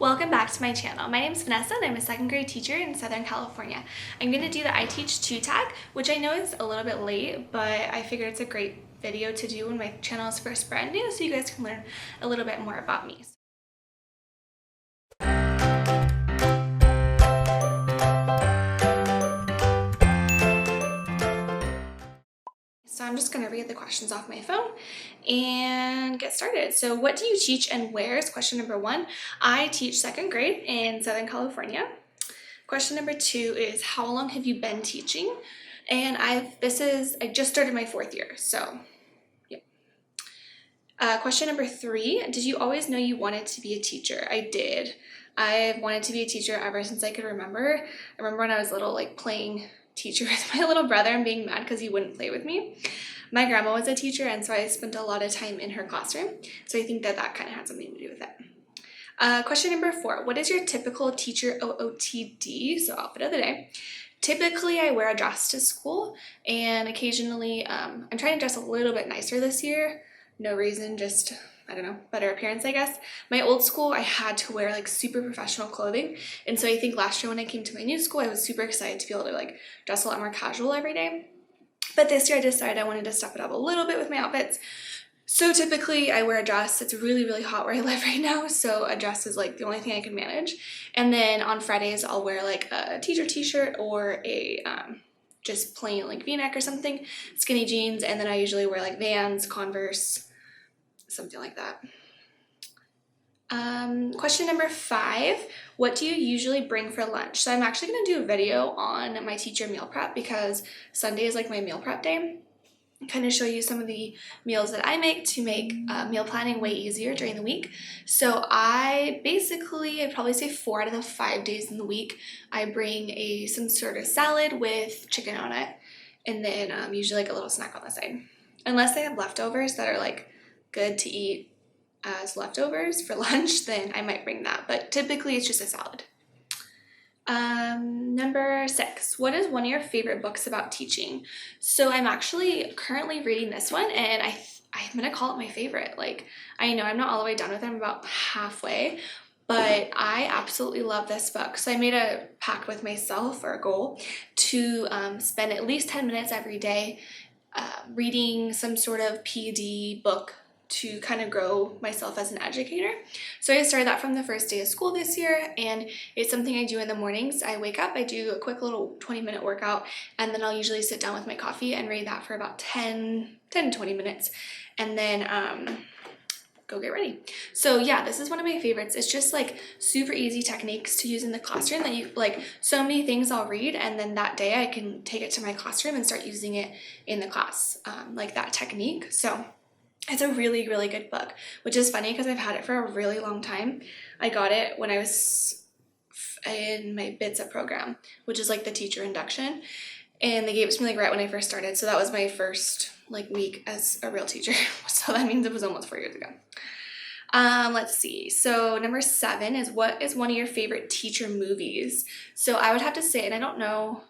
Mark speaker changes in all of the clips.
Speaker 1: Welcome back to my channel. My name is Vanessa and I'm a second grade teacher in Southern California. I'm going to do the ITEACHTOO tag, which I know is a little bit late, but I figured it's a great video to do when my channel is first brand new so you guys can learn a little bit more about me. So I'm just going to read the questions off my phone and get started. So what do you teach and where is question number 1. I teach second grade in Southern California. Question number 2 is how long have you been teaching? And I just started my 4th year, so yeah. Question number 3, did you always know you wanted to be a teacher? I did. I've wanted to be a teacher ever since I could remember. I remember when I was little, like playing teacher with my little brother and being mad because he wouldn't play with me. My grandma was a teacher, and so I spent a lot of time in her classroom. So I think that kind of had something to do with it. Question number 4, what is your typical teacher OOTD, so outfit of the day? Typically, I wear a dress to school, and occasionally I'm trying to dress a little bit nicer this year. No reason, just, I don't know, better appearance, I guess. My old school, I had to wear like super professional clothing, and so I think last year when I came to my new school, I was super excited to be able to like dress a lot more casual every day. But this year I decided I wanted to step it up a little bit with my outfits. So typically I wear a dress. It's really, really hot where I live right now, so a dress is like the only thing I can manage. And then on Fridays I'll wear like a teacher t-shirt or a just plain like v-neck or something, skinny jeans, and then I usually wear like Vans, Converse, something like that. Question number 5, what do you usually bring for lunch? So I'm actually going to do a video on my teacher meal prep because Sunday is like my meal prep day. Kind of show you some of the meals that I make to make meal planning way easier during the week. So I'd probably say 4 out of the 5 days in the week, I bring some sort of salad with chicken on it, and then usually like a little snack on the side. Unless they have leftovers that are like good to eat as leftovers for lunch, then I might bring that, but typically it's just a salad. Number 6, what is one of your favorite books about teaching? So I'm actually currently reading this one, and I'm gonna call it my favorite. Like, I know I'm not all the way done with it, I'm about halfway, but I absolutely love this book. So I made a pact with myself, or a goal, to spend at least 10 minutes every day reading some sort of PD book to kind of grow myself as an educator. So I started that from the first day of school this year, and it's something I do in the mornings. I wake up, I do a quick little 20-minute workout, and then I'll usually sit down with my coffee and read that for about 10 to 20 minutes, and then go get ready. So yeah, this is one of my favorites. It's just like super easy techniques to use in the classroom that you like. So many things I'll read, and then that day I can take it to my classroom and start using it in the class, like that technique. So it's a really, really good book, which is funny because I've had it for a really long time. I got it when I was in my BITSA program, which is like the teacher induction, and they gave it to me like right when I first started. So that was my first like week as a real teacher. So that means it was almost 4 years ago. Let's see. So number 7 is, what is one of your favorite teacher movies? So I would have to say, and I don't know,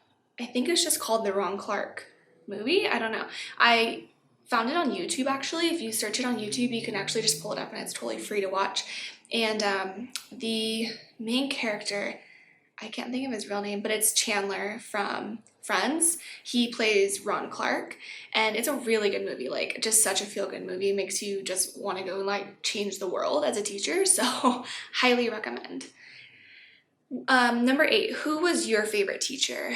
Speaker 1: I think it's just called the Ron Clark movie. I don't know. I found it on YouTube actually. If you search it on YouTube, you can actually just pull it up and it's totally free to watch. And the main character, I can't think of his real name, but it's Chandler from Friends. He plays Ron Clark, and it's a really good movie, like just such a feel-good movie. It makes you just want to go and like change the world as a teacher, so highly recommend. Number 8, who was your favorite teacher?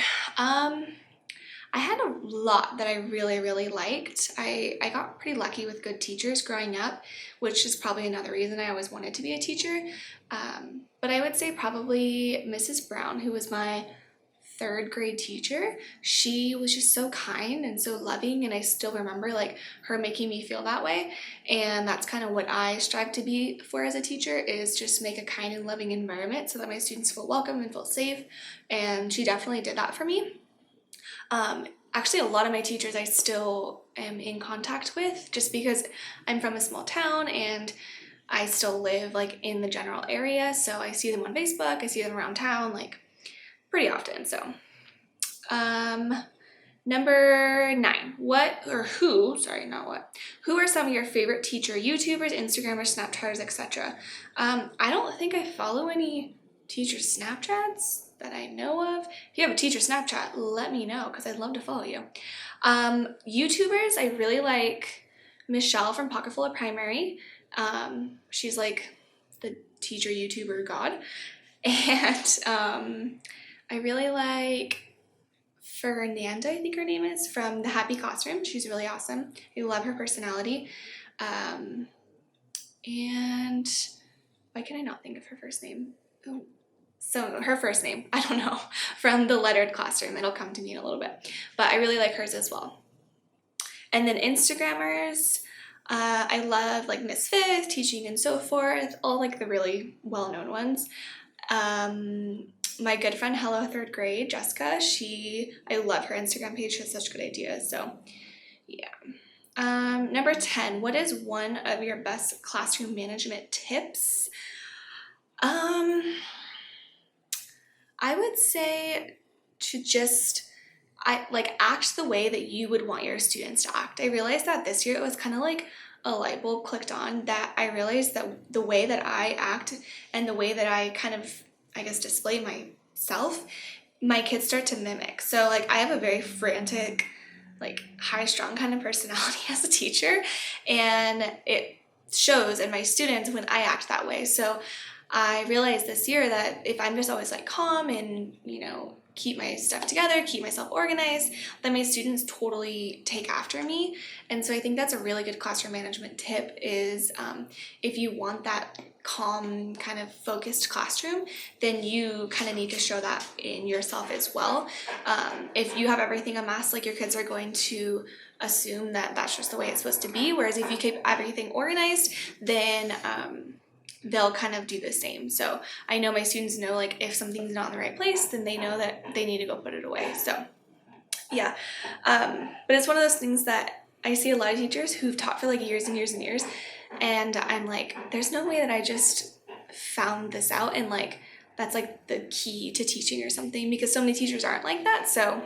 Speaker 1: I had a lot that I really, really liked. I got pretty lucky with good teachers growing up, which is probably another reason I always wanted to be a teacher. But I would say probably Mrs. Brown, who was my 3rd grade teacher. She was just so kind and so loving, and I still remember like her making me feel that way. And that's kind of what I strive to be for as a teacher, is just make a kind and loving environment so that my students feel welcome and feel safe. And she definitely did that for me. Actually, a lot of my teachers I still am in contact with, just because I'm from a small town and I still live like in the general area. So I see them on Facebook, I see them around town like pretty often. So Number 9, who are some of your favorite teacher YouTubers, Instagrammers, Snapchatters, etc.? I don't think I follow any teacher Snapchats that I know of. If you have a teacher Snapchat, let me know because I'd love to follow you. YouTubers, I really like Michelle from Pocket Full of Primary. She's like the teacher YouTuber god. And I really like Fernanda, I think her name is, from The Happy Classroom. She's really awesome. I love her personality. And why can I not think of her first name? Oh, so her first name, I don't know, from The Lettered Classroom. It'll come to me in a little bit. But I really like hers as well. And then Instagrammers, I love like Miss Fifth, Teaching and So Forth, all like the really well-known ones. My good friend, Hello Third Grade, Jessica, I love her Instagram page. She has such good ideas. So yeah. Number 10, what is one of your best classroom management tips? I would say to just act the way that you would want your students to act. I realized that this year it was kind of like a light bulb clicked on, that I realized that the way that I act and the way that I kind of, I guess, display myself, my kids start to mimic. So like I have a very frantic, like high-strung kind of personality as a teacher, and it shows in my students when I act that way. So I realized this year that if I'm just always like calm and, keep my stuff together, keep myself organized, then my students totally take after me. And so I think that's a really good classroom management tip is if you want that calm, kind of focused classroom, then you kind of need to show that in yourself as well. If you have everything a mess, like your kids are going to assume that that's just the way it's supposed to be. Whereas if you keep everything organized, then they'll kind of do the same. So I know my students know, like, if something's not in the right place, then they know that they need to go put it away. So yeah, but it's one of those things that I see a lot of teachers who've taught for like years and years and years, and I'm like, there's no way that I just found this out and like that's like the key to teaching or something, because so many teachers aren't like that. So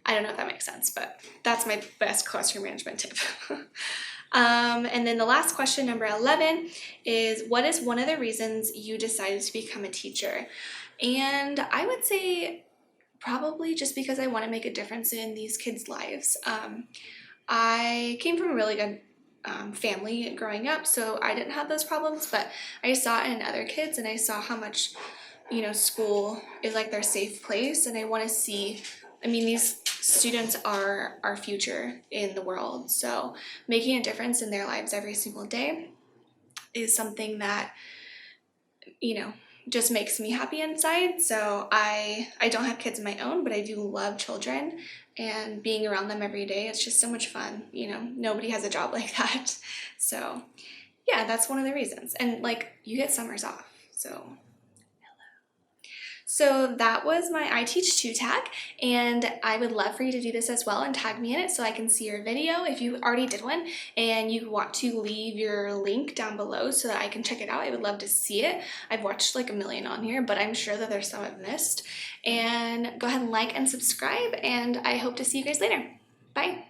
Speaker 1: I don't know if that makes sense, but that's my best classroom management tip. And then the last question, number 11, is what is one of the reasons you decided to become a teacher? And I would say probably just because I want to make a difference in these kids' lives. I came from a really good family growing up, so I didn't have those problems, but I saw it in other kids, and I saw how much, school is like their safe place, and I want to see, these students are our future in the world, so making a difference in their lives every single day is something that, just makes me happy inside. So I don't have kids of my own, but I do love children, and being around them every day, it's just so much fun. Nobody has a job like that. So yeah, that's one of the reasons. And like, you get summers off, so that was my ITEACHTOO tag, and I would love for you to do this as well and tag me in it so I can see your video if you already did one and you want to leave your link down below so that I can check it out. I would love to see it. I've watched like a million on here, but I'm sure that there's some I've missed. And go ahead and like and subscribe, and I hope to see you guys later. Bye!